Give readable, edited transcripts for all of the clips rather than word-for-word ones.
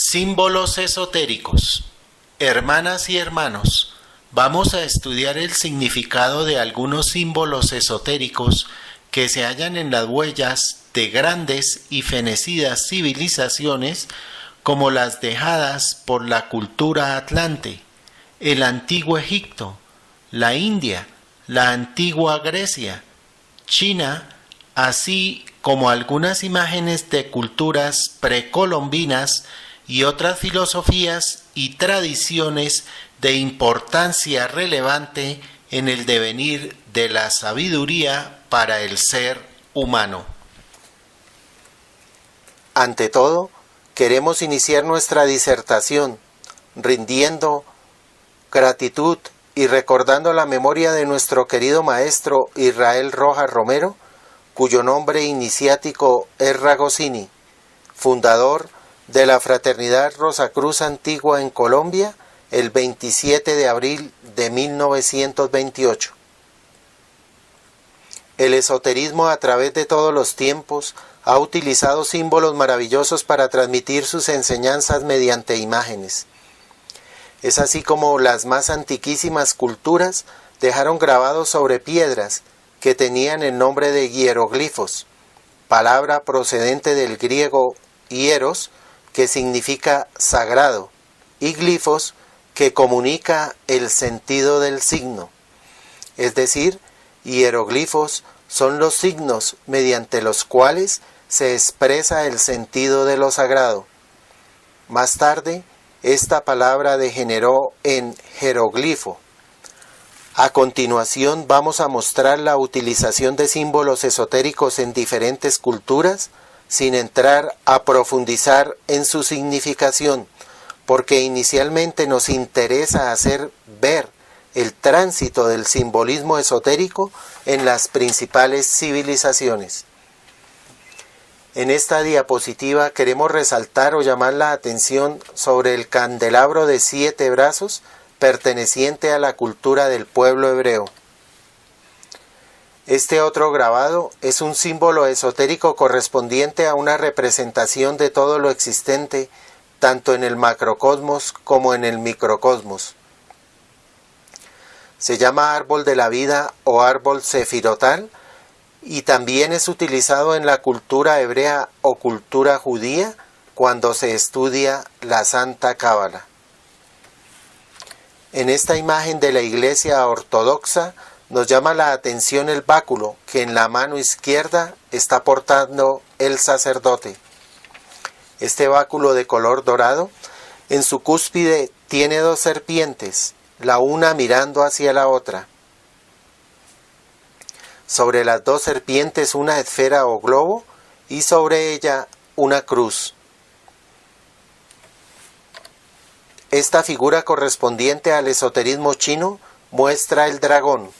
Símbolos esotéricos. Hermanas y hermanos, vamos a estudiar el significado de algunos símbolos esotéricos que se hallan en las huellas de grandes y fenecidas civilizaciones como las dejadas por la cultura atlante, el antiguo Egipto, la India, la antigua Grecia, China, así como algunas imágenes de culturas precolombinas y otras filosofías y tradiciones de importancia relevante en el devenir de la sabiduría para el ser humano. Ante todo, queremos iniciar nuestra disertación rindiendo gratitud y recordando la memoria de nuestro querido maestro Israel Rojas Romero, cuyo nombre iniciático es Ragosini, fundador de la Fraternidad Rosacruz Antigua en Colombia el 27 de abril de 1928. El esoterismo a través de todos los tiempos ha utilizado símbolos maravillosos para transmitir sus enseñanzas mediante imágenes. Es así como las más antiquísimas culturas dejaron grabados sobre piedras que tenían el nombre de hieroglifos, palabra procedente del griego hieros, que significa sagrado, y glifos, que comunica el sentido del signo. Es decir, hieroglifos son los signos mediante los cuales se expresa el sentido de lo sagrado. Más tarde, esta palabra degeneró en jeroglifo. A continuación vamos a mostrar la utilización de símbolos esotéricos en diferentes culturas, sin entrar a profundizar en su significación, porque inicialmente nos interesa hacer ver el tránsito del simbolismo esotérico en las principales civilizaciones. En esta diapositiva queremos resaltar o llamar la atención sobre el candelabro de 7 brazos perteneciente a la cultura del pueblo hebreo. Este otro grabado es un símbolo esotérico correspondiente a una representación de todo lo existente, tanto en el macrocosmos como en el microcosmos. Se llama árbol de la vida o árbol sefirotal y también es utilizado en la cultura hebrea o cultura judía cuando se estudia la Santa Cábala. En esta imagen de la Iglesia Ortodoxa nos llama la atención el báculo que en la mano izquierda está portando el sacerdote. Este báculo de color dorado, en su cúspide tiene 2 serpientes, la una mirando hacia la otra. Sobre las 2 serpientes una esfera o globo y sobre ella una cruz. Esta figura correspondiente al esoterismo chino muestra el dragón.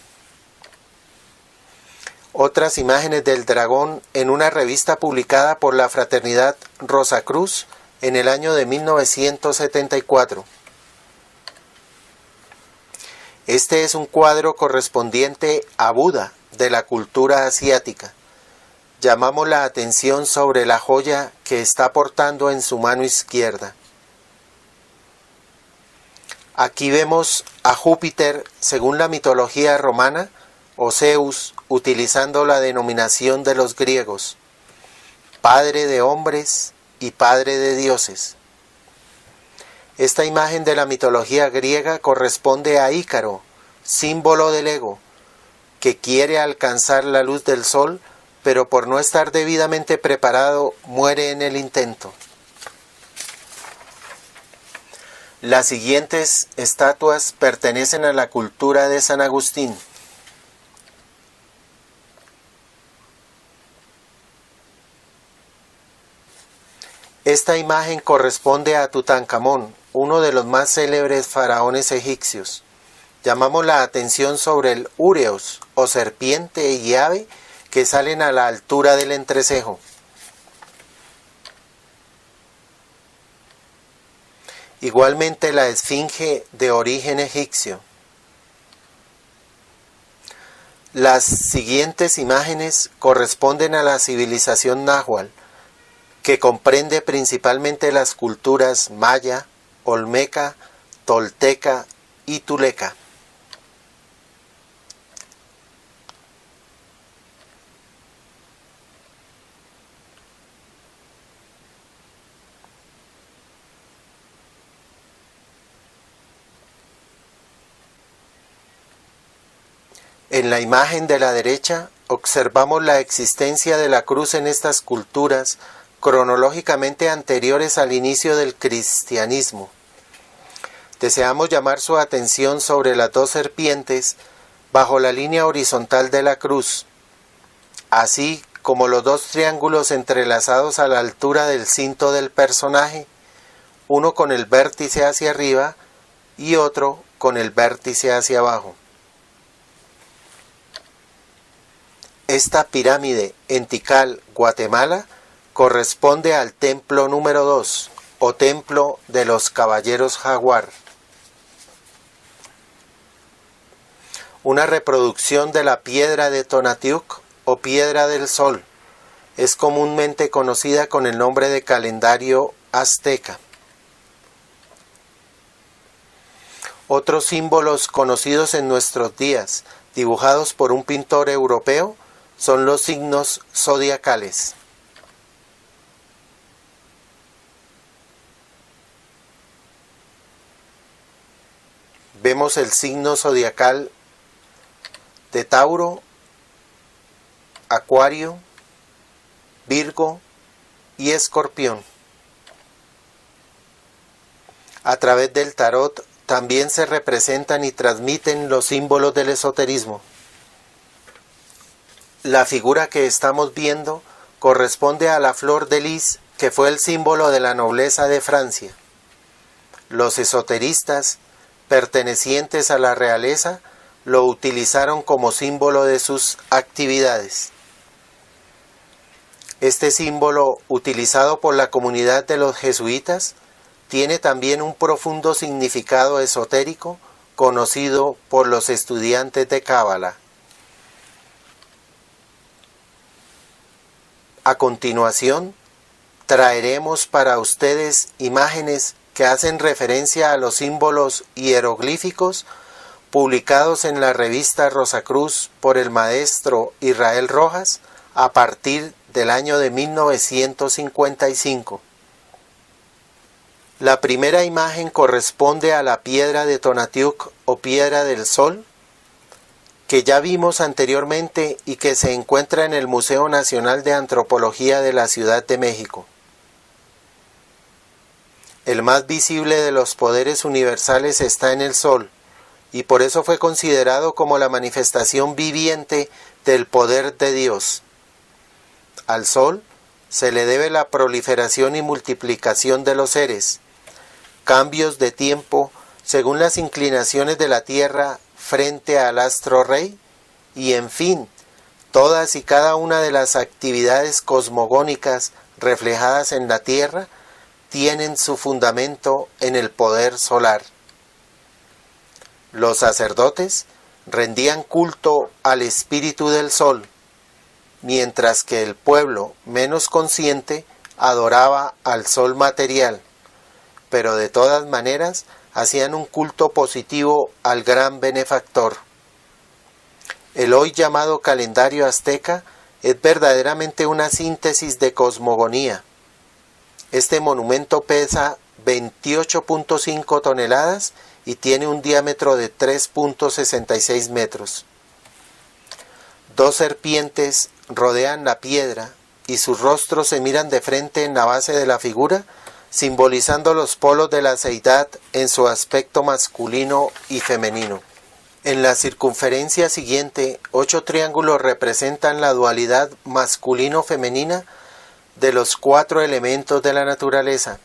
Otras imágenes del dragón en una revista publicada por la Fraternidad Rosacruz en el año de 1974. Este es un cuadro correspondiente a Buda de la cultura asiática. Llamamos la atención sobre la joya que está portando en su mano izquierda. Aquí vemos a Júpiter según la mitología romana, o Zeus, utilizando la denominación de los griegos, padre de hombres y padre de dioses. Esta imagen de la mitología griega corresponde a Ícaro, símbolo del ego, que quiere alcanzar la luz del sol, pero por no estar debidamente preparado, muere en el intento. Las siguientes estatuas pertenecen a la cultura de San Agustín. Esta imagen corresponde a Tutankamón, uno de los más célebres faraones egipcios. Llamamos la atención sobre el úreos, o serpiente y ave, que salen a la altura del entrecejo. Igualmente la esfinge de origen egipcio. Las siguientes imágenes corresponden a la civilización náhuatl, que comprende principalmente las culturas maya, olmeca, tolteca y tuleca. En la imagen de la derecha observamos la existencia de la cruz en estas culturas cronológicamente anteriores al inicio del cristianismo. Deseamos llamar su atención sobre las dos serpientes bajo la línea horizontal de la cruz, así como los dos triángulos entrelazados a la altura del cinto del personaje, uno con el vértice hacia arriba y otro con el vértice hacia abajo. Esta pirámide en Tikal, Guatemala, corresponde al templo número 2, o templo de los caballeros jaguar. Una reproducción de la piedra de Tonatiuh o piedra del sol, es comúnmente conocida con el nombre de calendario azteca. Otros símbolos conocidos en nuestros días, dibujados por un pintor europeo, son los signos zodiacales. Vemos el signo zodiacal de Tauro, Acuario, Virgo y Escorpión. A través del tarot también se representan y transmiten los símbolos del esoterismo. La figura que estamos viendo corresponde a la flor de lis, que fue el símbolo de la nobleza de Francia. Los esoteristas, pertenecientes a la realeza, lo utilizaron como símbolo de sus actividades. Este símbolo, utilizado por la comunidad de los jesuitas, tiene también un profundo significado esotérico conocido por los estudiantes de Cábala. A continuación, traeremos para ustedes imágenes que hacen referencia a los símbolos hieroglíficos publicados en la revista Rosacruz por el maestro Israel Rojas a partir del año de 1955. La primera imagen corresponde a la piedra de Tonatiuh o piedra del sol, que ya vimos anteriormente y que se encuentra en el Museo Nacional de Antropología de la Ciudad de México. El más visible de los poderes universales está en el sol, y por eso fue considerado como la manifestación viviente del poder de Dios. Al sol se le debe la proliferación y multiplicación de los seres, cambios de tiempo según las inclinaciones de la Tierra frente al astro rey, y en fin, todas y cada una de las actividades cosmogónicas reflejadas en la Tierra tienen su fundamento en el poder solar. Los sacerdotes rendían culto al espíritu del sol, mientras que el pueblo menos consciente adoraba al sol material, pero de todas maneras hacían un culto positivo al gran benefactor. El hoy llamado calendario azteca es verdaderamente una síntesis de cosmogonía. Este monumento pesa 28.5 toneladas y tiene un diámetro de 3.66 metros. Dos serpientes rodean la piedra y sus rostros se miran de frente en la base de la figura, simbolizando los polos de la seidad en su aspecto masculino y femenino. En la circunferencia siguiente, 8 triángulos representan la dualidad masculino-femenina de los 4 elementos de la naturaleza,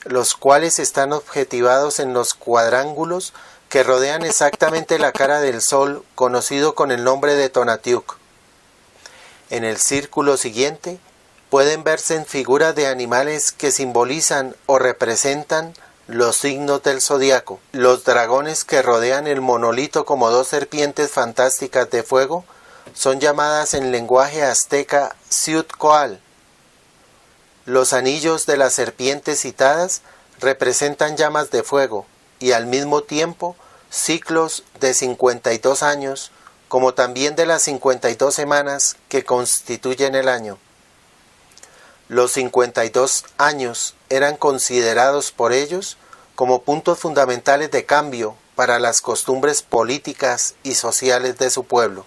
los cuales están objetivados en los cuadrángulos que rodean exactamente la cara del sol, conocido con el nombre de Tonatiuh. En el círculo siguiente pueden verse en figuras de animales que simbolizan o representan los signos del zodiaco. Los dragones que rodean el monolito como 2 serpientes fantásticas de fuego son llamadas en lenguaje azteca Xiuhtcoatl. Los anillos de las serpientes citadas representan llamas de fuego y al mismo tiempo ciclos de 52 años, como también de las 52 semanas que constituyen el año. Los 52 años eran considerados por ellos como puntos fundamentales de cambio para las costumbres políticas y sociales de su pueblo.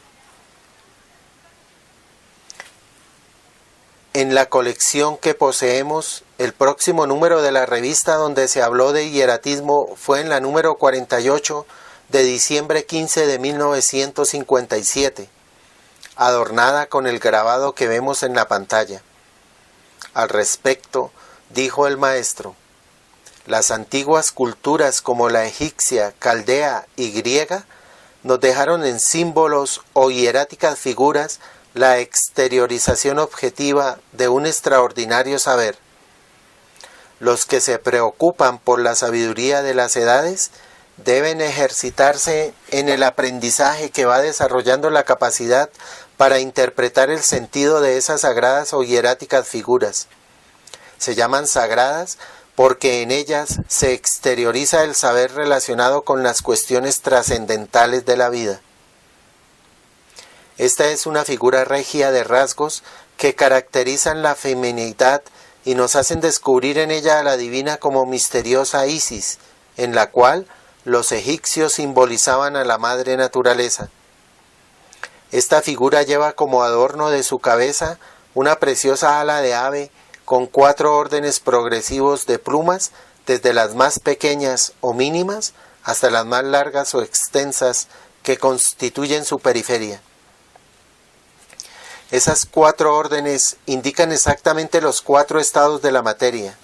En la colección que poseemos, el próximo número de la revista donde se habló de hieratismo fue en la número 48 de diciembre 15 de 1957, adornada con el grabado que vemos en la pantalla. Al respecto, dijo el maestro: las antiguas culturas como la egipcia, caldea y griega nos dejaron en símbolos o hieráticas figuras la exteriorización objetiva de un extraordinario saber. Los que se preocupan por la sabiduría de las edades deben ejercitarse en el aprendizaje que va desarrollando la capacidad para interpretar el sentido de esas sagradas o hieráticas figuras. Se llaman sagradas porque en ellas se exterioriza el saber relacionado con las cuestiones trascendentales de la vida. Esta es una figura regia de rasgos que caracterizan la feminidad y nos hacen descubrir en ella a la divina como misteriosa Isis, en la cual los egipcios simbolizaban a la madre naturaleza. Esta figura lleva como adorno de su cabeza una preciosa ala de ave con 4 órdenes progresivos de plumas, desde las más pequeñas o mínimas hasta las más largas o extensas que constituyen su periferia. Esas 4 órdenes indican exactamente los 4 estados de la materia: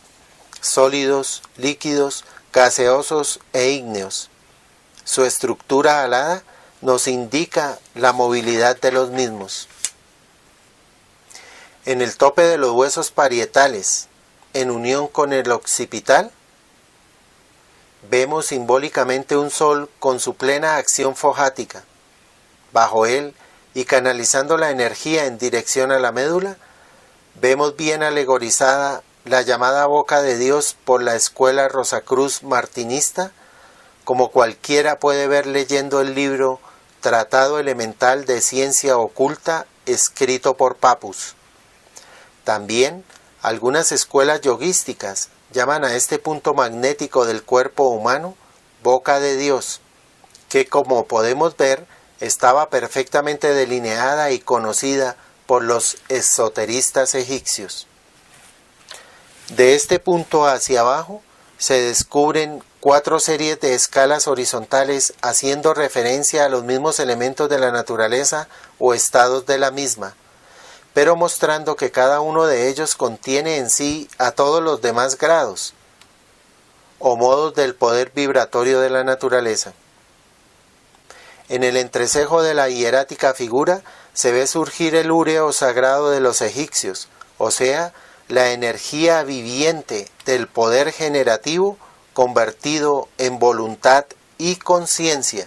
sólidos, líquidos, gaseosos e ígneos. Su estructura alada nos indica la movilidad de los mismos. En el tope de los huesos parietales, en unión con el occipital, vemos simbólicamente un sol con su plena acción fojática. Bajo él, y canalizando la energía en dirección a la médula, vemos bien alegorizada la llamada boca de Dios por la escuela Rosacruz martinista, como cualquiera puede ver leyendo el libro Tratado Elemental de Ciencia Oculta, escrito por Papus. También algunas escuelas yoguísticas llaman a este punto magnético del cuerpo humano boca de Dios, que, como podemos ver, estaba perfectamente delineada y conocida por los esoteristas egipcios. De este punto hacia abajo se descubren 4 series de escalas horizontales haciendo referencia a los mismos elementos de la naturaleza o estados de la misma, pero mostrando que cada uno de ellos contiene en sí a todos los demás grados o modos del poder vibratorio de la naturaleza. En el entrecejo de la hierática figura se ve surgir el úreo sagrado de los egipcios, o sea, la energía viviente del poder generativo convertido en voluntad y conciencia.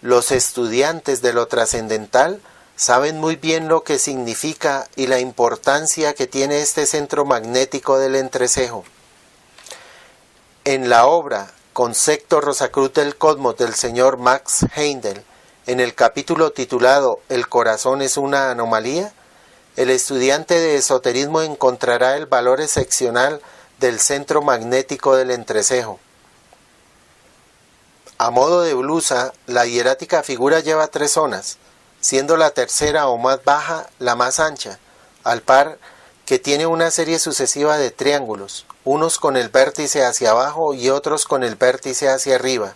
Los estudiantes de lo trascendental saben muy bien lo que significa y la importancia que tiene este centro magnético del entrecejo. En la obra Concepto Rosacruz del Cosmos del señor Max Heindel, en el capítulo titulado El corazón es una anomalía, el estudiante de esoterismo encontrará el valor excepcional del centro magnético del entrecejo. A modo de blusa, la hierática figura lleva 3 zonas, siendo la tercera o más baja la más ancha, al par que tiene una serie sucesiva de triángulos, unos con el vértice hacia abajo y otros con el vértice hacia arriba.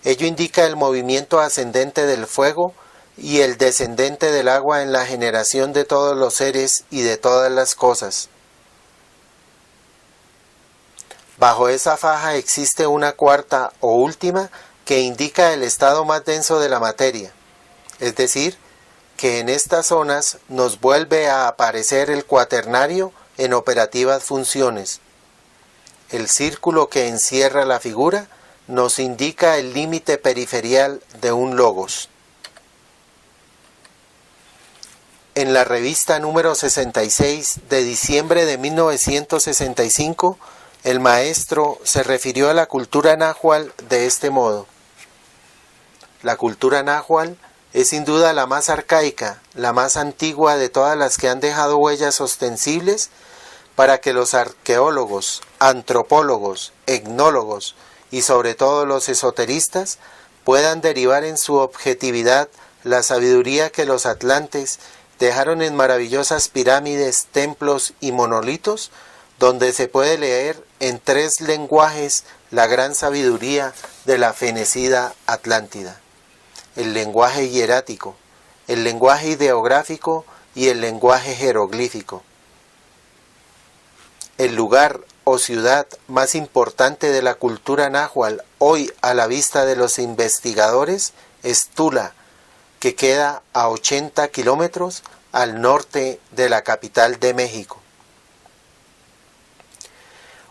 Ello indica el movimiento ascendente del fuego y el descendente del agua en la generación de todos los seres y de todas las cosas. Bajo esa faja existe una cuarta o última que indica el estado más denso de la materia, es decir, que en estas zonas nos vuelve a aparecer el cuaternario en operativas funciones. El círculo que encierra la figura nos indica el límite periferial de un logos. en la revista número 66 de diciembre de 1965, el maestro se refirió a la cultura náhuatl de este modo. La cultura náhuatl es sin duda la más arcaica, la más antigua de todas las que han dejado huellas ostensibles para que los arqueólogos, antropólogos, etnólogos y sobre todo los esoteristas puedan derivar en su objetividad la sabiduría que los atlantes dejaron en maravillosas pirámides, templos y monolitos, donde se puede leer en 3 lenguajes la gran sabiduría de la fenecida Atlántida: el lenguaje hierático, el lenguaje ideográfico y el lenguaje jeroglífico. El lugar o ciudad más importante de la cultura náhuatl hoy a la vista de los investigadores es Tula, que queda a 80 kilómetros al norte de la capital de México.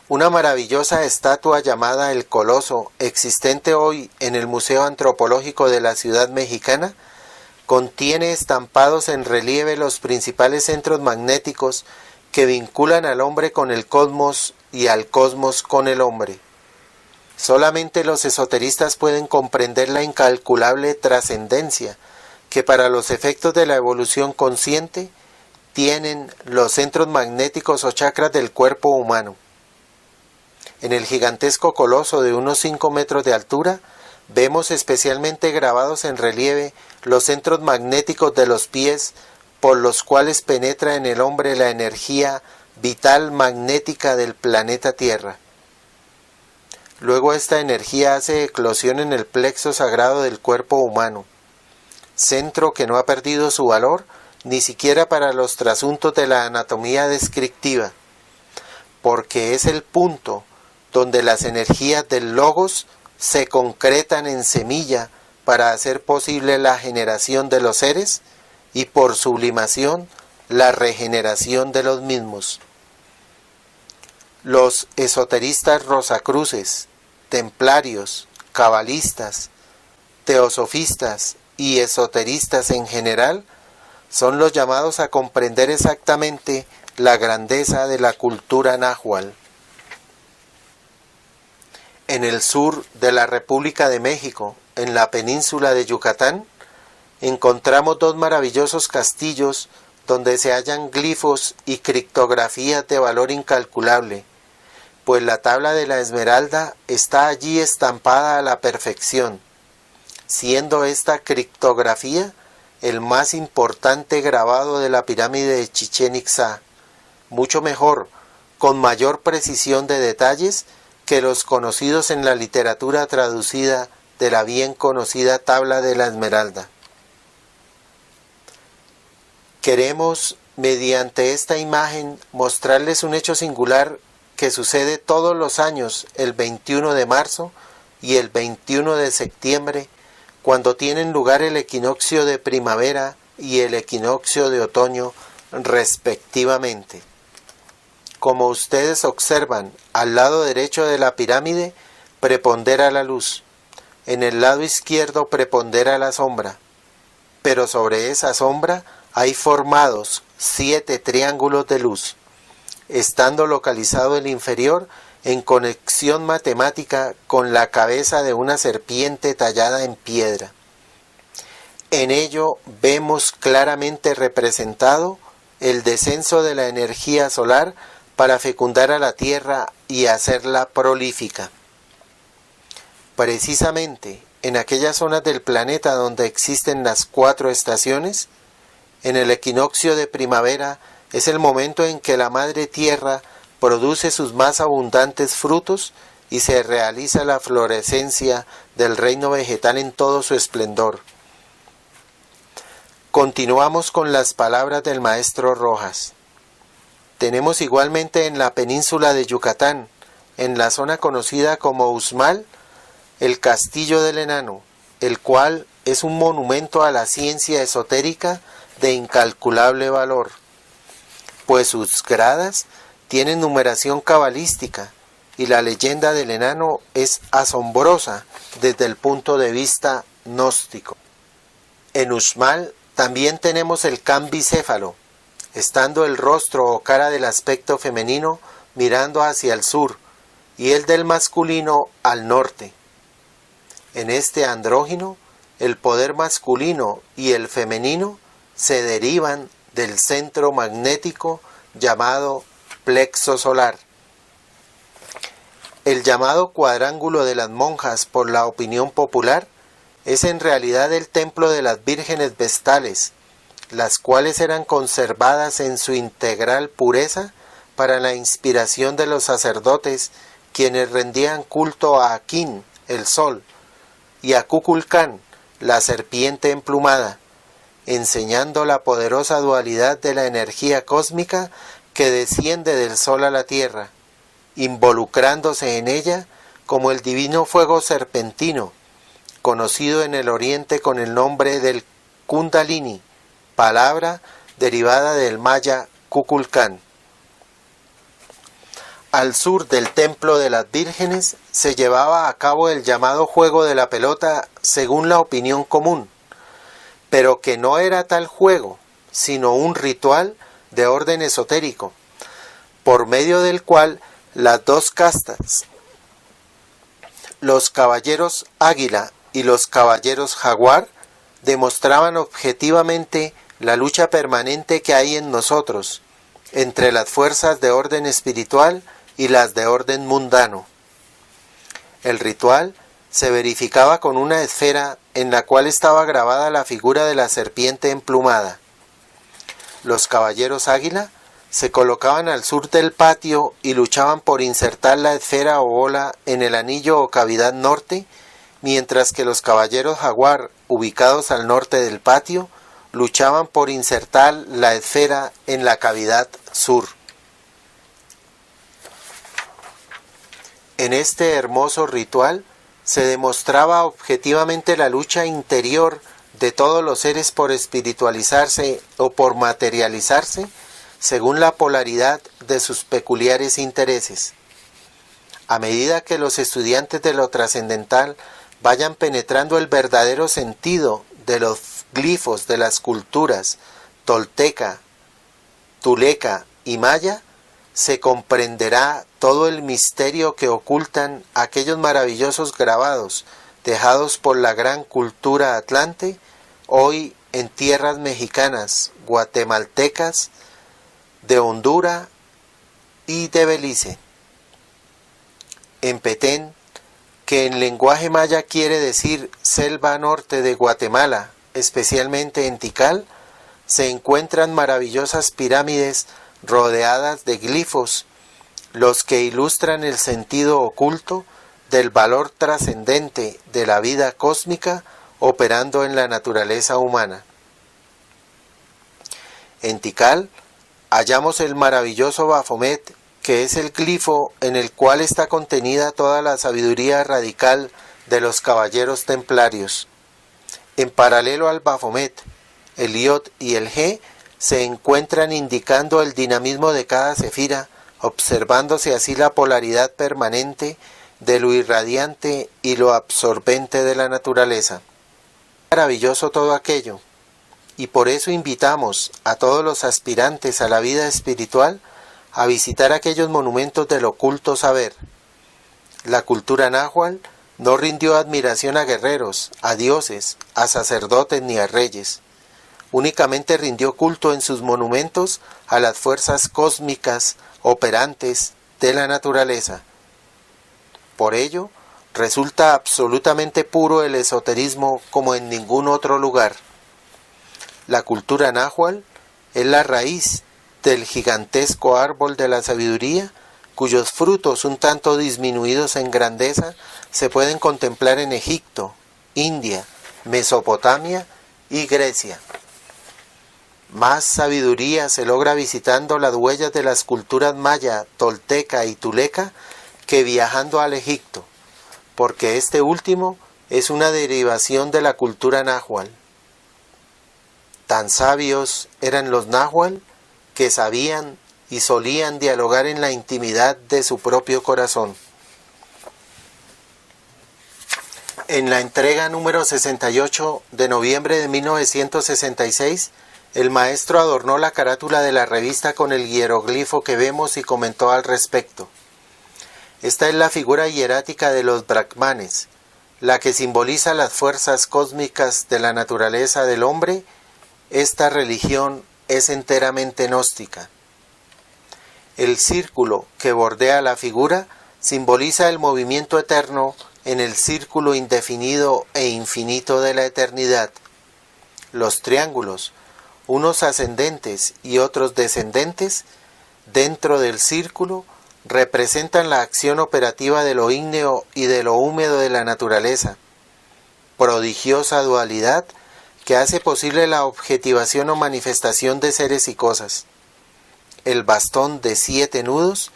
Una maravillosa estatua llamada El Coloso, existente hoy en el Museo Antropológico de la ciudad mexicana, contiene estampados en relieve los principales centros magnéticos que vinculan al hombre con el cosmos y al cosmos con el hombre. Solamente los esoteristas pueden comprender la incalculable trascendencia que para los efectos de la evolución consciente tienen los centros magnéticos o chakras del cuerpo humano. En el gigantesco coloso de unos 5 metros de altura, vemos especialmente grabados en relieve los centros magnéticos de los pies, por los cuales penetra en el hombre la energía vital magnética del planeta Tierra. Luego esta energía hace eclosión en el plexo sagrado del cuerpo humano, centro que no ha perdido su valor ni siquiera para los trasuntos de la anatomía descriptiva, porque es el punto donde las energías del logos se concretan en semilla para hacer posible la generación de los seres y por sublimación la regeneración de los mismos. Los esoteristas rosacruces, templarios, cabalistas, teosofistas y esoteristas en general son los llamados a comprender exactamente la grandeza de la cultura náhuatl. En el sur de la República de México, en la península de Yucatán, encontramos 2 maravillosos castillos donde se hallan glifos y criptografías de valor incalculable, pues la tabla de la Esmeralda está allí estampada a la perfección, siendo esta criptografía el más importante grabado de la pirámide de Chichén Itzá, mucho mejor, con mayor precisión de detalles que los conocidos en la literatura traducida de la bien conocida tabla de la Esmeralda. Queremos, mediante esta imagen, mostrarles un hecho singular que sucede todos los años, el 21 de marzo y el 21 de septiembre, cuando tienen lugar el equinoccio de primavera y el equinoccio de otoño, respectivamente. Como ustedes observan, al lado derecho de la pirámide prepondera la luz, en el lado izquierdo prepondera la sombra, pero sobre esa sombra hay formados 7 triángulos de luz, estando localizado el inferior en conexión matemática con la cabeza de una serpiente tallada en piedra. En ello vemos claramente representado el descenso de la energía solar para fecundar a la Tierra y hacerla prolífica. Precisamente en aquellas zonas del planeta donde existen las 4 estaciones, en el equinoccio de primavera es el momento en que la Madre Tierra produce sus más abundantes frutos y se realiza la florescencia del reino vegetal en todo su esplendor. Continuamos con las palabras del maestro Rojas. Tenemos igualmente en la península de Yucatán, en la zona conocida como Uxmal, el Castillo del Enano, el cual es un monumento a la ciencia esotérica de incalculable valor, pues sus gradas tienen numeración cabalística y la leyenda del enano es asombrosa desde el punto de vista gnóstico. En Uxmal También tenemos el can bicéfalo, estando el rostro o cara del aspecto femenino mirando hacia el sur y el del masculino al norte. En este andrógino, el poder masculino y el femenino se derivan del centro magnético llamado plexo solar. El llamado cuadrángulo de las monjas por la opinión popular es en realidad el templo de las vírgenes vestales, las cuales eran conservadas en su integral pureza para la inspiración de los sacerdotes, quienes rendían culto a Akin, el sol, y a Kukulcán, la serpiente emplumada, enseñando la poderosa dualidad de la energía cósmica que desciende del sol a la tierra, involucrándose en ella como el divino fuego serpentino, conocido en el oriente con el nombre del Kundalini, palabra derivada del maya Kukulcán. Al sur del templo de las vírgenes se llevaba a cabo el llamado juego de la pelota según la opinión común, pero que no era tal juego, sino un ritual de orden esotérico, por medio del cual las dos castas, los caballeros águila y los caballeros jaguar, demostraban objetivamente la lucha permanente que hay en nosotros, entre las fuerzas de orden espiritual y las de orden mundano. El ritual se verificaba con una esfera en la cual estaba grabada la figura de la serpiente emplumada. Los caballeros águila se colocaban al sur del patio y luchaban por insertar la esfera o bola en el anillo o cavidad norte, mientras que los caballeros jaguar, ubicados al norte del patio, luchaban por insertar la esfera en la cavidad sur. En este hermoso ritual se demostraba objetivamente la lucha interior de todos los seres por espiritualizarse o por materializarse, según la polaridad de sus peculiares intereses. A medida que los estudiantes de lo trascendental vayan penetrando el verdadero sentido de los glifos de las culturas tolteca, tuleca y maya, se comprenderá todo el misterio que ocultan aquellos maravillosos grabados dejados por la gran cultura atlante, hoy en tierras mexicanas, guatemaltecas, de Honduras y de Belice. En Petén, que en lenguaje maya quiere decir selva norte de Guatemala, especialmente en Tikal, se encuentran maravillosas pirámides rodeadas de glifos, los que ilustran el sentido oculto del valor trascendente de la vida cósmica operando en la naturaleza humana. En Tikal hallamos el maravilloso Baphomet, que es el glifo en el cual está contenida toda la sabiduría radical de los caballeros templarios. En paralelo al Baphomet, el Yod y el He se encuentran indicando el dinamismo de cada sefira, observándose así la polaridad permanente de lo irradiante y lo absorbente de la naturaleza. Maravilloso todo aquello, y por eso invitamos a todos los aspirantes a la vida espiritual a visitar aquellos monumentos del oculto saber. La cultura náhuatl no rindió admiración a guerreros, a dioses, a sacerdotes ni a reyes. Únicamente rindió culto en sus monumentos a las fuerzas cósmicas operantes de la naturaleza. Por ello, resulta absolutamente puro el esoterismo como en ningún otro lugar. La cultura náhuatl es la raíz del gigantesco árbol de la sabiduría, cuyos frutos un tanto disminuidos en grandeza se pueden contemplar en Egipto, India, Mesopotamia y Grecia. Más sabiduría se logra visitando las huellas de las culturas maya, tolteca y tuleca que viajando al Egipto, porque este último es una derivación de la cultura náhuatl. Tan sabios eran los náhuatl que sabían y solían dialogar en la intimidad de su propio corazón. En la entrega número 68 de noviembre de 1966, el maestro adornó la carátula de la revista con el hieroglifo que vemos y comentó al respecto. Esta es la figura hierática de los brahmanes, la que simboliza las fuerzas cósmicas de la naturaleza del hombre. Esta religión es enteramente gnóstica. El círculo que bordea la figura simboliza el movimiento eterno en el círculo indefinido e infinito de la eternidad. Los triángulos, unos ascendentes y otros descendentes, dentro del círculo, representan la acción operativa de lo ígneo y de lo húmedo de la naturaleza, prodigiosa dualidad que hace posible la objetivación o manifestación de seres y cosas. El bastón de 7 nudos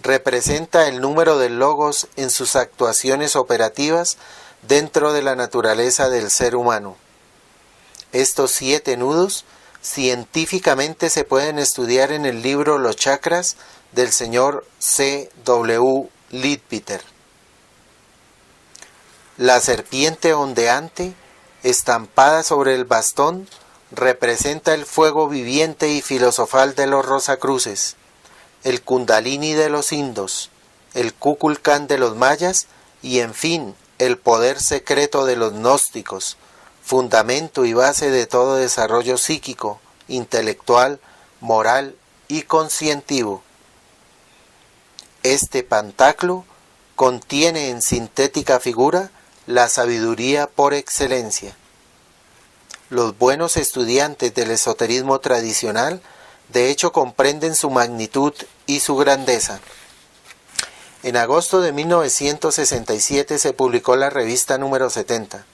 representa el número del logos en sus actuaciones operativas dentro de la naturaleza del ser humano. Estos 7 nudos científicamente se pueden estudiar en el libro Los Chakras del señor C. W. Leadbeater. La serpiente ondeante, estampada sobre el bastón, representa el fuego viviente y filosofal de los Rosacruces, el Kundalini de los indos, el Kukulcán de los mayas y, en fin, el poder secreto de los gnósticos, fundamento y base de todo desarrollo psíquico, intelectual, moral y conscientivo. Este pantaclo contiene en sintética figura la sabiduría por excelencia. Los buenos estudiantes del esoterismo tradicional de hecho comprenden su magnitud y su grandeza. En agosto de 1967 se publicó la revista número 70.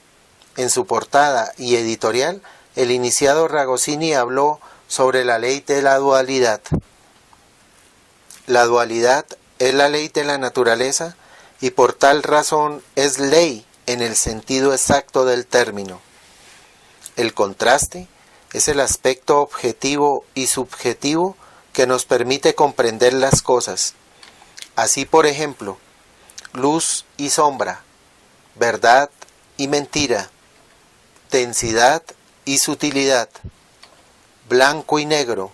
En su portada y editorial, el iniciado Ragosini habló sobre la ley de la dualidad. La dualidad es la ley de la naturaleza y por tal razón es ley en el sentido exacto del término. El contraste es el aspecto objetivo y subjetivo que nos permite comprender las cosas. Así, por ejemplo, luz y sombra, verdad y mentira, densidad y sutilidad, blanco y negro,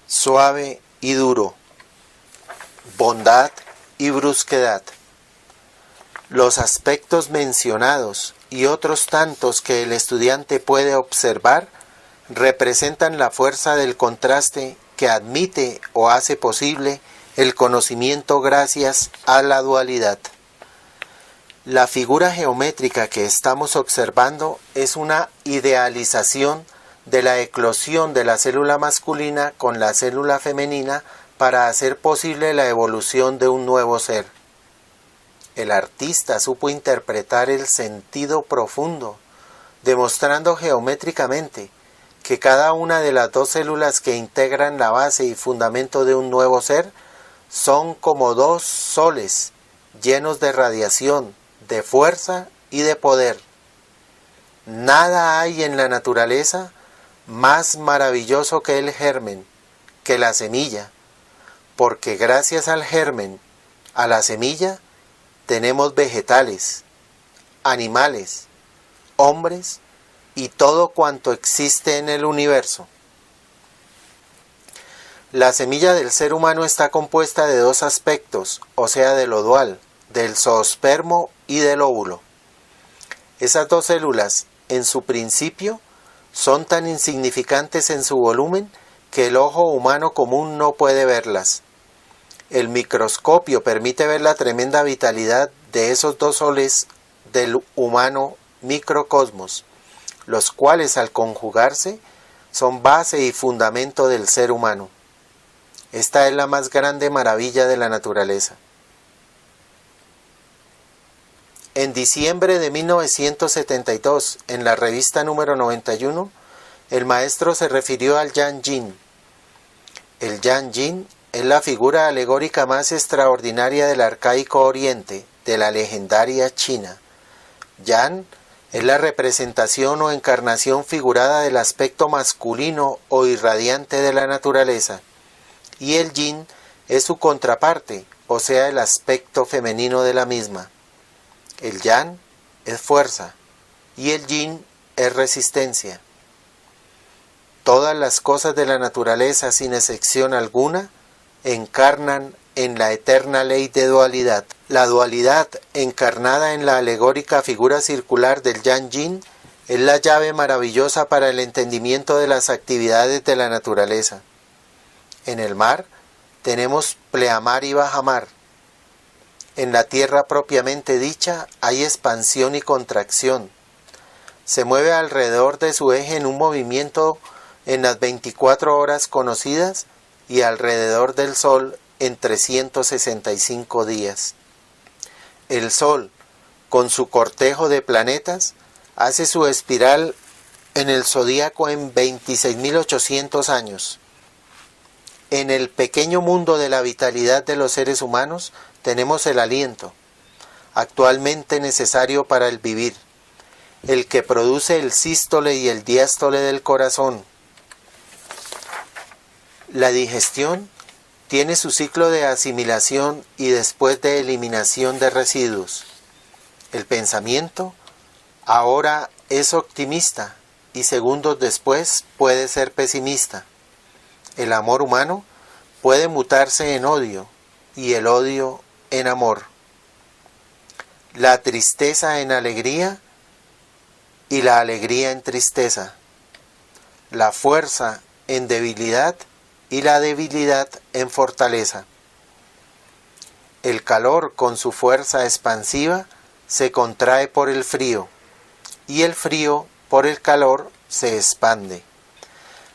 suave y duro, bondad y brusquedad. Los aspectos mencionados y otros tantos que el estudiante puede observar representan la fuerza del contraste que admite o hace posible el conocimiento gracias a la dualidad. La figura geométrica que estamos observando es una idealización de la eclosión de la célula masculina con la célula femenina para hacer posible la evolución de un nuevo ser. El artista supo interpretar el sentido profundo, demostrando geométricamente que cada una de las dos células que integran la base y fundamento de un nuevo ser son como dos soles llenos de radiación, de fuerza y de poder. Nada hay en la naturaleza más maravilloso que el germen, que la semilla, porque gracias al germen, a la semilla, tenemos vegetales, animales, hombres y todo cuanto existe en el universo. La semilla del ser humano está compuesta de dos aspectos, o sea, de lo dual, del zoospermo y del óvulo. Esas dos células, en su principio, son tan insignificantes en su volumen que el ojo humano común no puede verlas. El microscopio permite ver la tremenda vitalidad de esos dos soles del humano microcosmos, los cuales al conjugarse son base y fundamento del ser humano. Esta es la más grande maravilla de la naturaleza. En diciembre de 1972, en la revista número 91, el maestro se refirió al Yan Yin. El Yan Yin es la figura alegórica más extraordinaria del arcaico oriente, de la legendaria China. Yan es la representación o encarnación figurada del aspecto masculino o irradiante de la naturaleza, y el Yin es su contraparte, o sea, el aspecto femenino de la misma. El Yan es fuerza y el yin es resistencia. Todas las cosas de la naturaleza, sin excepción alguna, encarnan en la eterna ley de dualidad. La dualidad, encarnada en la alegórica figura circular del Yang-Yin, es la llave maravillosa para el entendimiento de las actividades de la naturaleza. En el mar tenemos pleamar y bajamar. En la tierra propiamente dicha hay expansión y contracción. Se mueve alrededor de su eje en un movimiento en las 24 horas conocidas y alrededor del Sol en 365 días. El Sol, con su cortejo de planetas, hace su espiral en el zodíaco en 26.800 años. En el pequeño mundo de la vitalidad de los seres humanos tenemos el aliento, actualmente necesario para el vivir, el que produce el sístole y el diástole del corazón. La digestión tiene su ciclo de asimilación y después de eliminación de residuos. El pensamiento ahora es optimista y segundos después puede ser pesimista. El amor humano puede mutarse en odio y el odio en amor. La tristeza en alegría y la alegría en tristeza. La fuerza en debilidad y la debilidad en fortaleza. El calor con su fuerza expansiva se contrae por el frío y el frío por el calor se expande.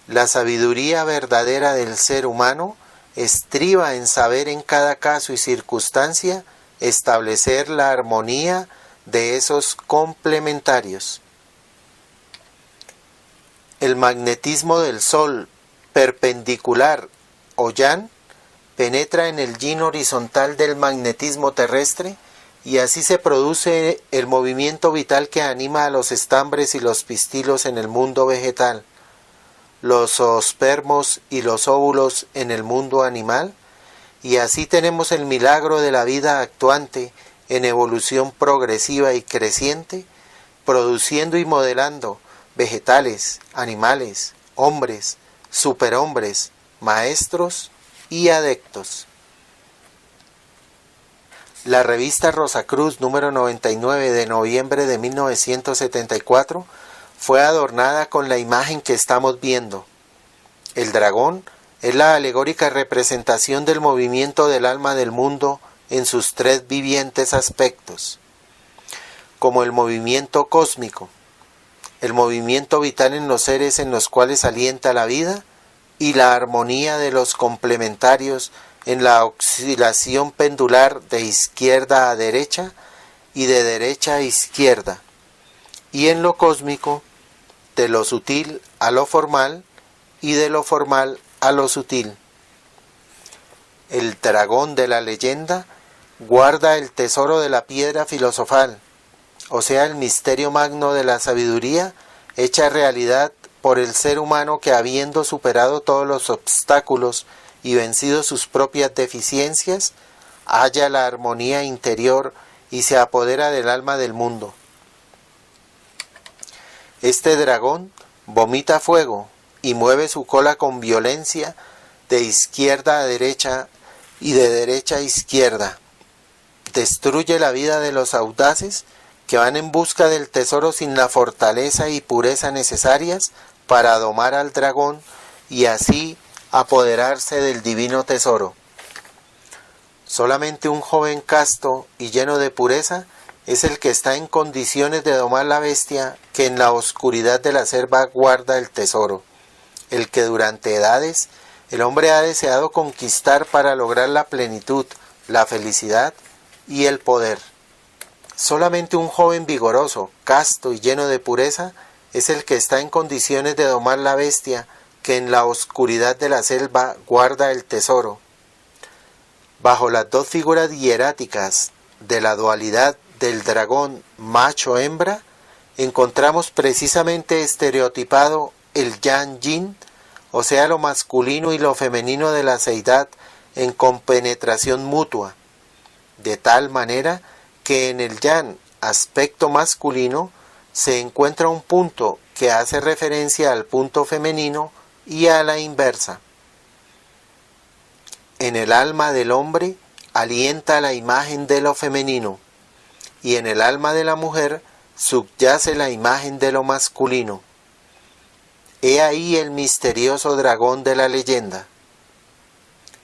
La sabiduría verdadera del ser humano estriba en saber en cada caso y circunstancia establecer la armonía de esos complementarios. El magnetismo del Sol perpendicular o Yang penetra en el yin horizontal del magnetismo terrestre y así se produce el movimiento vital que anima a los estambres y los pistilos en el mundo vegetal, los zoospermos y los óvulos en el mundo animal, y así tenemos el milagro de la vida actuante en evolución progresiva y creciente, produciendo y modelando vegetales, animales, hombres, superhombres, maestros y adeptos. La revista Rosacruz número 99 de noviembre de 1974 fue adornada con la imagen que estamos viendo. El dragón es la alegórica representación del movimiento del alma del mundo en sus tres vivientes aspectos, como el movimiento cósmico, el movimiento vital en los seres en los cuales alienta la vida y la armonía de los complementarios en la oscilación pendular de izquierda a derecha y de derecha a izquierda, y en lo cósmico de lo sutil a lo formal y de lo formal a lo sutil. El dragón de la leyenda guarda el tesoro de la piedra filosofal, o sea, el misterio magno de la sabiduría hecha realidad por el ser humano que, habiendo superado todos los obstáculos y vencido sus propias deficiencias, halla la armonía interior y se apodera del alma del mundo. Este dragón vomita fuego y mueve su cola con violencia de izquierda a derecha y de derecha a izquierda. Destruye la vida de los audaces que van en busca del tesoro sin la fortaleza y pureza necesarias para domar al dragón y así apoderarse del divino tesoro. Solamente un joven casto y lleno de pureza es el que está en condiciones de domar la bestia que en la oscuridad de la selva guarda el tesoro, el que durante edades el hombre ha deseado conquistar para lograr la plenitud, la felicidad y el poder. Solamente un joven vigoroso, casto y lleno de pureza es el que está en condiciones de domar la bestia que en la oscuridad de la selva guarda el tesoro. Bajo las dos figuras hieráticas de la dualidad del dragón macho-hembra, encontramos precisamente estereotipado el Yang-Yin, o sea, lo masculino y lo femenino de la seidad en compenetración mutua, de tal manera que en el Yang aspecto masculino, se encuentra un punto que hace referencia al punto femenino y a la inversa. En el alma del hombre alienta la imagen de lo femenino, y en el alma de la mujer subyace la imagen de lo masculino. He ahí el misterioso dragón de la leyenda.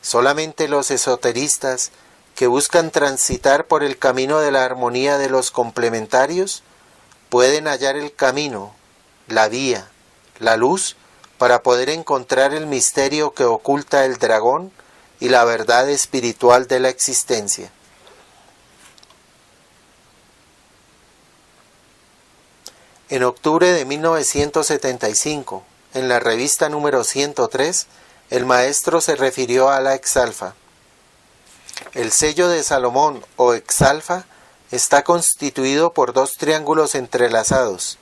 Solamente los esoteristas que buscan transitar por el camino de la armonía de los complementarios pueden hallar el camino, la vía, la luz para poder encontrar el misterio que oculta el dragón y la verdad espiritual de la existencia. En octubre de 1975, en la revista número 103, el maestro se refirió a la exalfa. El sello de Salomón o exalfa está constituido por dos triángulos entrelazados,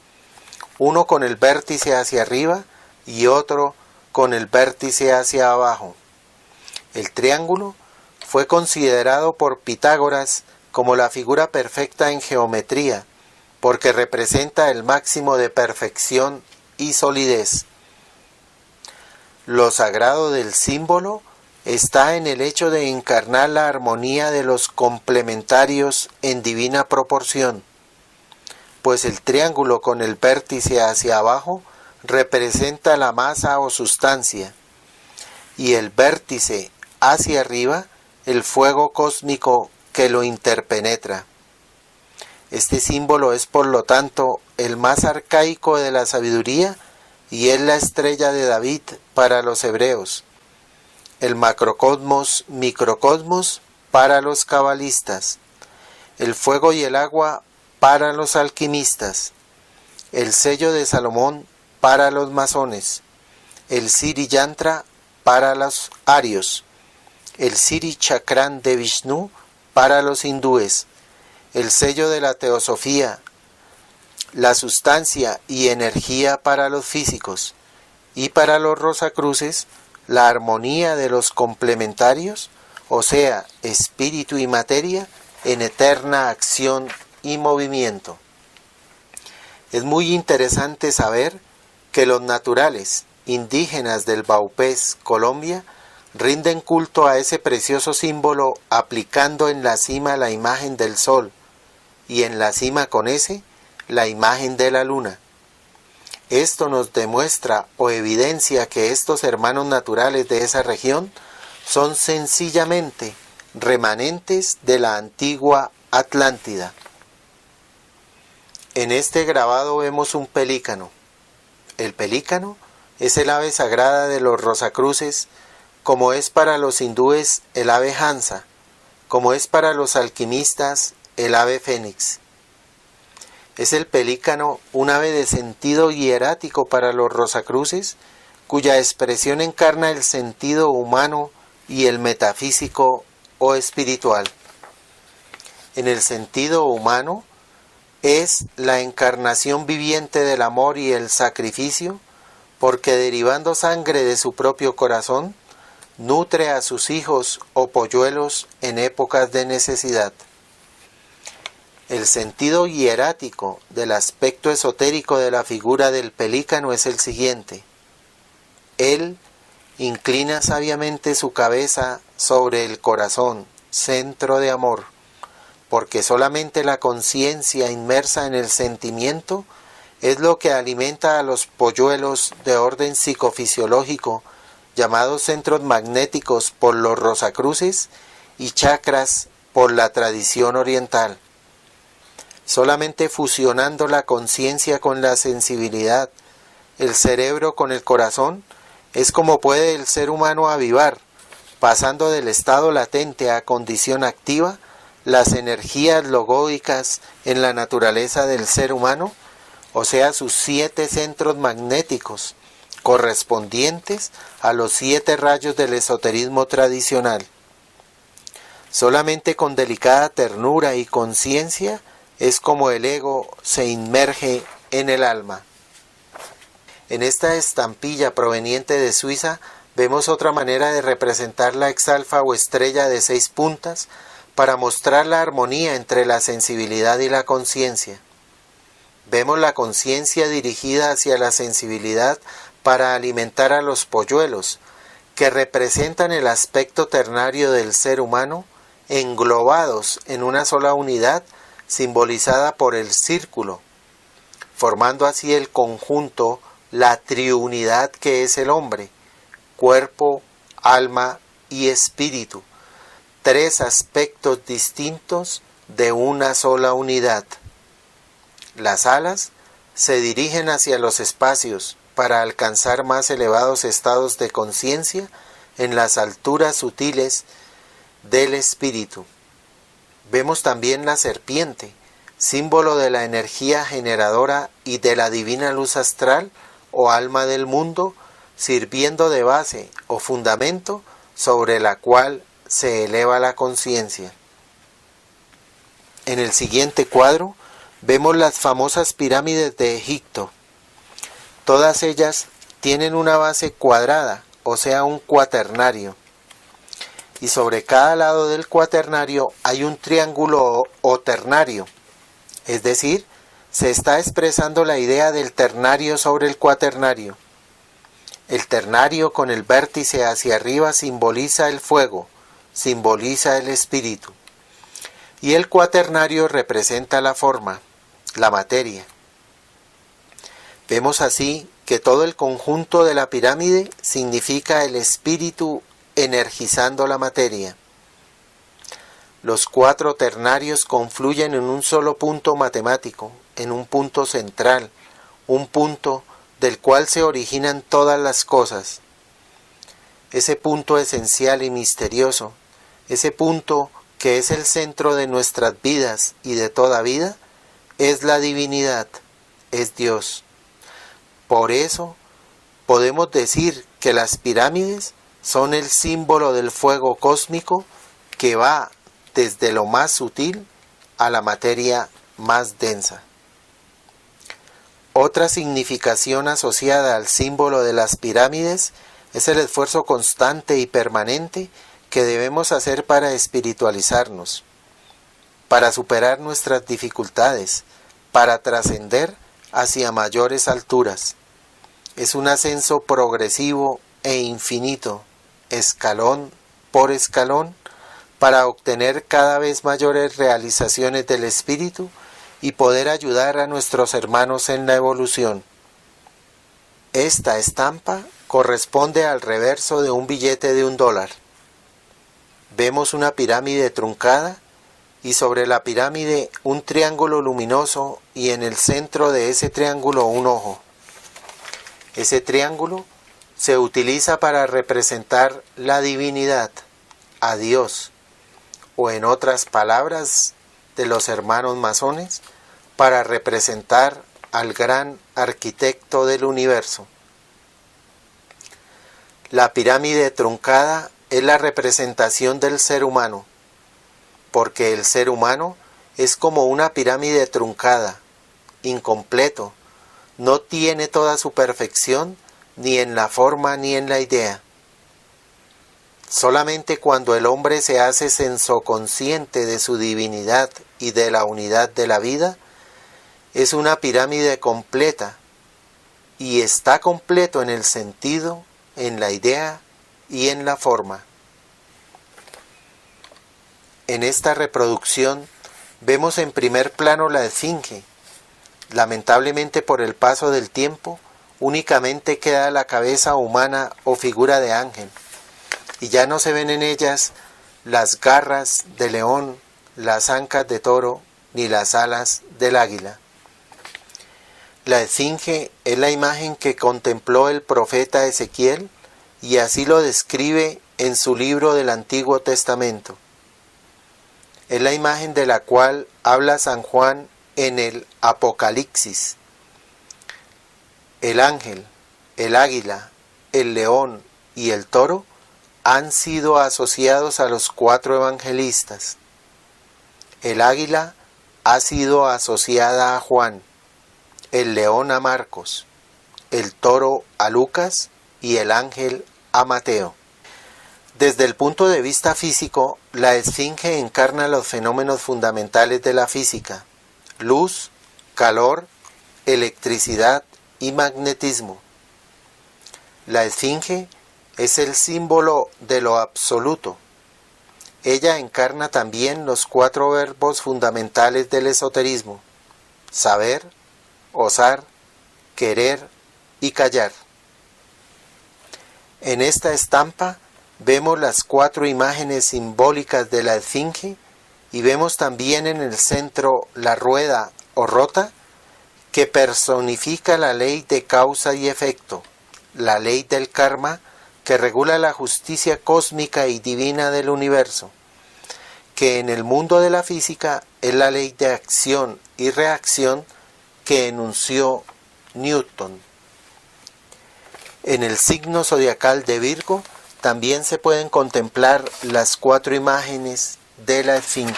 uno con el vértice hacia arriba y otro con el vértice hacia abajo. El triángulo fue considerado por Pitágoras como la figura perfecta en geometría, porque representa el máximo de perfección y solidez. Lo sagrado del símbolo está en el hecho de encarnar la armonía de los complementarios en divina proporción, pues el triángulo con el vértice hacia abajo representa la masa o sustancia, y el vértice hacia arriba el fuego cósmico que lo interpenetra. Este símbolo es por lo tanto el más arcaico de la sabiduría y es la estrella de David para los hebreos, el macrocosmos, microcosmos para los cabalistas, el fuego y el agua para los alquimistas, el sello de Salomón para los masones, el Siri Yantra para los arios, el Siri Chakran de Vishnu para los hindúes, el sello de la teosofía, la sustancia y energía para los físicos, y para los rosacruces, la armonía de los complementarios, o sea, espíritu y materia, en eterna acción y movimiento. Es muy interesante saber que los naturales indígenas del Baupés, Colombia, rinden culto a ese precioso símbolo aplicando en la cima la imagen del sol y en la cima con ese la imagen de la luna. Esto nos demuestra o evidencia que estos hermanos naturales de esa región son sencillamente remanentes de la antigua Atlántida. En este grabado vemos un pelícano. El pelícano es el ave sagrada de los rosacruces, como es para los hindúes el ave Hansa, como es para los alquimistas el ave fénix. Es el pelícano un ave de sentido hierático para los rosacruces, cuya expresión encarna el sentido humano y el metafísico o espiritual. En el sentido humano es la encarnación viviente del amor y el sacrificio, porque derivando sangre de su propio corazón, nutre a sus hijos o polluelos en épocas de necesidad. El sentido hierático del aspecto esotérico de la figura del pelícano es el siguiente. Él inclina sabiamente su cabeza sobre el corazón, centro de amor, porque solamente la conciencia inmersa en el sentimiento es lo que alimenta a los polluelos de orden psicofisiológico, llamados centros magnéticos por los rosacruces y chakras por la tradición oriental. Solamente fusionando la conciencia con la sensibilidad, el cerebro con el corazón, es como puede el ser humano avivar, pasando del estado latente a condición activa, las energías logóicas en la naturaleza del ser humano, o sea, sus 7 centros magnéticos, correspondientes a los 7 rayos del esoterismo tradicional. Solamente con delicada ternura y conciencia es como el ego se inmerge en el alma. En esta estampilla proveniente de Suiza vemos otra manera de representar la exalfa o estrella de 6 puntas para mostrar la armonía entre la sensibilidad y la conciencia. Vemos la conciencia dirigida hacia la sensibilidad para alimentar a los polluelos, que representan el aspecto ternario del ser humano, englobados en una sola unidad simbolizada por el círculo, formando así el conjunto, la triunidad que es el hombre, cuerpo, alma y espíritu, tres aspectos distintos de una sola unidad. Las alas se dirigen hacia los espacios para alcanzar más elevados estados de conciencia en las alturas sutiles del espíritu. Vemos también la serpiente, símbolo de la energía generadora y de la divina luz astral o alma del mundo, sirviendo de base o fundamento sobre la cual se eleva la conciencia. En el siguiente cuadro vemos las famosas pirámides de Egipto. Todas ellas tienen una base cuadrada, o sea, un cuaternario. Y sobre cada lado del cuaternario hay un triángulo o ternario. Es decir, se está expresando la idea del ternario sobre el cuaternario. El ternario con el vértice hacia arriba simboliza el fuego, simboliza el espíritu. Y el cuaternario representa la forma, la materia. Vemos así que todo el conjunto de la pirámide significa el espíritu energizando la materia. Los cuatro ternarios confluyen en un solo punto matemático, en un punto central, un punto del cual se originan todas las cosas. Ese punto esencial y misterioso, ese punto que es el centro de nuestras vidas y de toda vida, es la divinidad, es Dios. Por eso podemos decir que las pirámides son el símbolo del fuego cósmico que va desde lo más sutil a la materia más densa. Otra significación asociada al símbolo de las pirámides es el esfuerzo constante y permanente que debemos hacer para espiritualizarnos, para superar nuestras dificultades, para trascender hacia mayores alturas. Es un ascenso progresivo e infinito, escalón por escalón, para obtener cada vez mayores realizaciones del espíritu y poder ayudar a nuestros hermanos en la evolución. Esta estampa corresponde al reverso de un billete de $1. Vemos una pirámide truncada y sobre la pirámide un triángulo luminoso y en el centro de ese triángulo un ojo. Ese triángulo se utiliza para representar la divinidad, a Dios, o en otras palabras de los hermanos masones, para representar al gran arquitecto del universo. La pirámide truncada es la representación del ser humano, porque el ser humano es como una pirámide truncada, incompleto, no tiene toda su perfección ni en la forma ni en la idea. Solamente cuando el hombre se hace sensoconsciente de su divinidad y de la unidad de la vida, es una pirámide completa y está completo en el sentido, en la idea y en la forma. En esta reproducción vemos en primer plano la esfinge. Lamentablemente por el paso del tiempo, únicamente queda la cabeza humana o figura de ángel, y ya no se ven en ellas las garras de león, las ancas de toro, ni las alas del águila. La esfinge es la imagen que contempló el profeta Ezequiel, y así lo describe en su libro del Antiguo Testamento. Es la imagen de la cual habla San Juan en el Apocalipsis. El ángel, el águila, el león y el toro han sido asociados a los 4 evangelistas. El águila ha sido asociada a Juan, el león a Marcos, el toro a Lucas y el ángel a Mateo. Desde el punto de vista físico, la esfinge encarna los fenómenos fundamentales de la física: luz, calor, electricidad y magnetismo. La esfinge es el símbolo de lo absoluto. Ella encarna también los 4 verbos fundamentales del esoterismo: saber, osar, querer y callar. En esta estampa vemos las 4 imágenes simbólicas de la esfinge y vemos también en el centro la rueda o rota, que personifica la ley de causa y efecto, la ley del karma, que regula la justicia cósmica y divina del universo, que en el mundo de la física es la ley de acción y reacción que enunció Newton. En el signo zodiacal de Virgo también se pueden contemplar las 4 imágenes de la esfinge.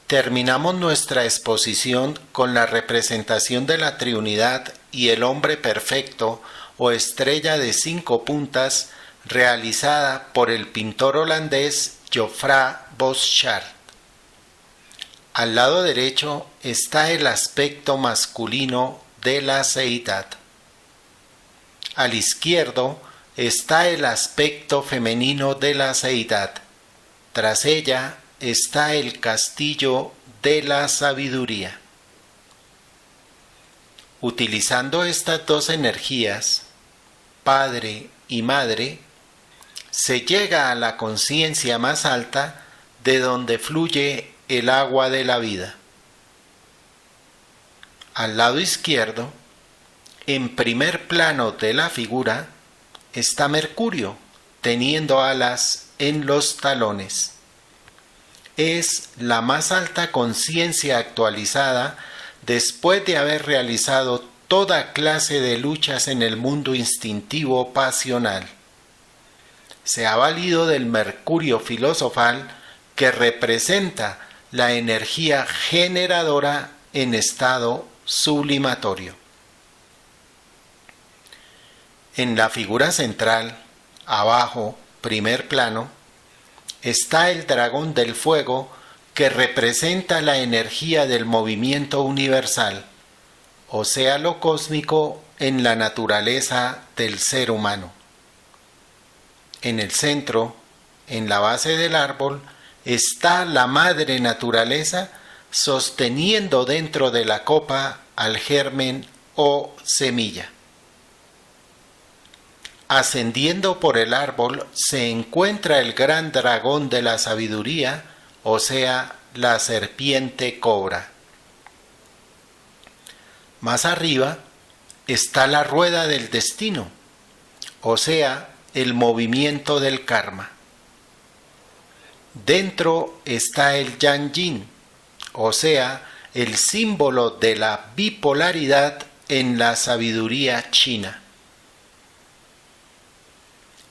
Terminamos nuestra exposición con la representación de la Trinidad y el hombre perfecto o estrella de 5 puntas realizada por el pintor holandés Geoffrey Boschart. Al lado derecho está el aspecto masculino de la seidad. Al izquierdo está el aspecto femenino de la seidad. Tras ella está el castillo de la sabiduría. Utilizando estas 2 energías, padre y madre, se llega a la conciencia más alta, de donde fluye el agua de la vida. Al lado izquierdo, en primer plano de la figura, está Mercurio, teniendo alas en los talones. Es la más alta conciencia actualizada después de haber realizado toda clase de luchas en el mundo instintivo pasional. Se ha valido del Mercurio filosofal, que representa la energía generadora en estado sublimatorio. En la figura central, abajo, primer plano, está el dragón del fuego, que representa la energía del movimiento universal, o sea, lo cósmico en la naturaleza del ser humano. En el centro, en la base del árbol, está la madre naturaleza sosteniendo dentro de la copa al germen o semilla. Ascendiendo por el árbol se encuentra el gran dragón de la sabiduría, o sea, la serpiente cobra. Más arriba está la rueda del destino, o sea, el movimiento del karma. Dentro está el Yang Yin, o sea, el símbolo de la bipolaridad en la sabiduría china.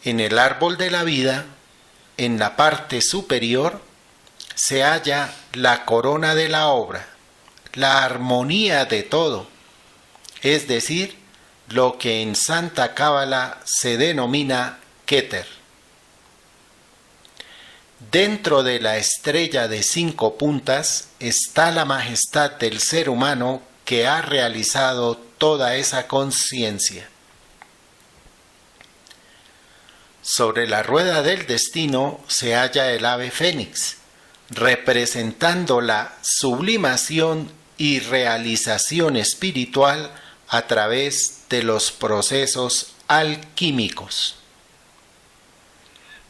En el árbol de la vida, en la parte superior, se halla la corona de la obra, la armonía de todo, es decir, lo que en Santa Cábala se denomina Keter. Dentro de la estrella de 5 puntas está la majestad del ser humano, que ha realizado toda esa conciencia. Sobre la rueda del destino se halla el ave fénix, representando la sublimación y realización espiritual a través de los procesos alquímicos.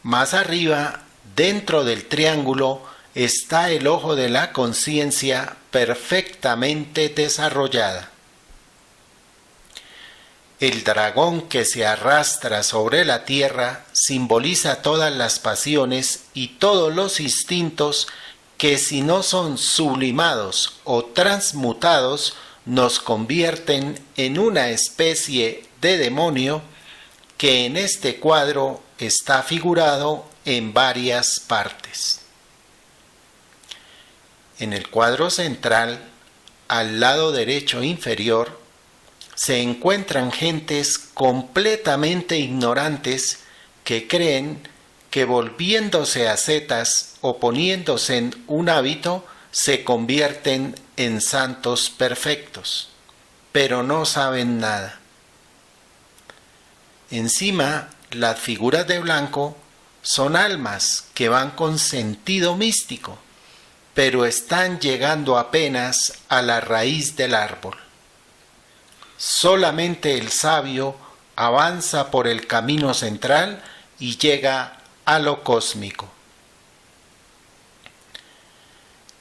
Más arriba, dentro del triángulo, está el ojo de la conciencia perfectamente desarrollada. El dragón que se arrastra sobre la tierra simboliza todas las pasiones y todos los instintos que, si no son sublimados o transmutados, nos convierten en una especie de demonio, que en este cuadro está figurado en varias partes. En el cuadro central, al lado derecho inferior, se encuentran gentes completamente ignorantes que creen que volviéndose ascetas o poniéndose en un hábito, se convierten en santos perfectos, pero no saben nada. Encima, las figuras de blanco son almas que van con sentido místico, pero están llegando apenas a la raíz del árbol. Solamente el sabio avanza por el camino central y llega a lo cósmico.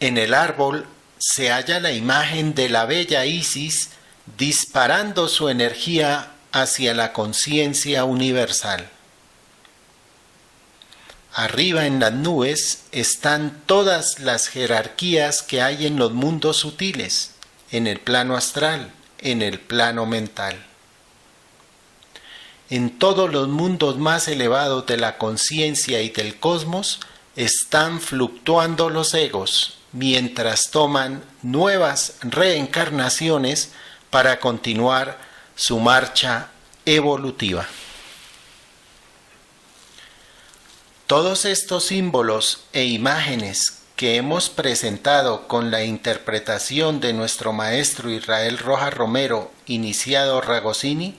En el árbol se halla la imagen de la bella Isis disparando su energía hacia la conciencia universal. Arriba en las nubes están todas las jerarquías que hay en los mundos sutiles, en el plano astral, en el plano mental. En todos los mundos más elevados de la conciencia y del cosmos están fluctuando los egos, mientras toman nuevas reencarnaciones para continuar su marcha evolutiva. Todos estos símbolos e imágenes que hemos presentado con la interpretación de nuestro maestro Israel Rojas Romero, iniciado Ragosini,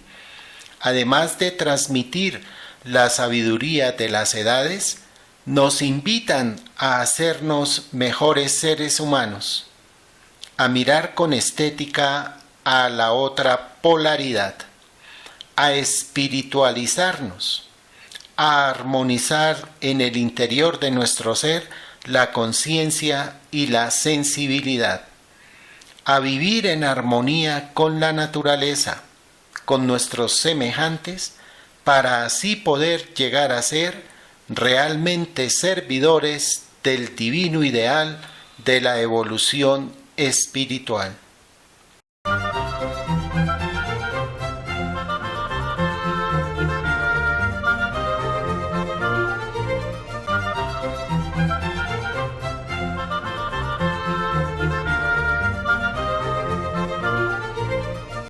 además de transmitir la sabiduría de las edades, nos invitan a hacernos mejores seres humanos, a mirar con estética a la otra polaridad, a espiritualizarnos, a armonizar en el interior de nuestro ser la conciencia y la sensibilidad, a vivir en armonía con la naturaleza, con nuestros semejantes, para así poder llegar a ser realmente servidores del divino ideal de la evolución espiritual.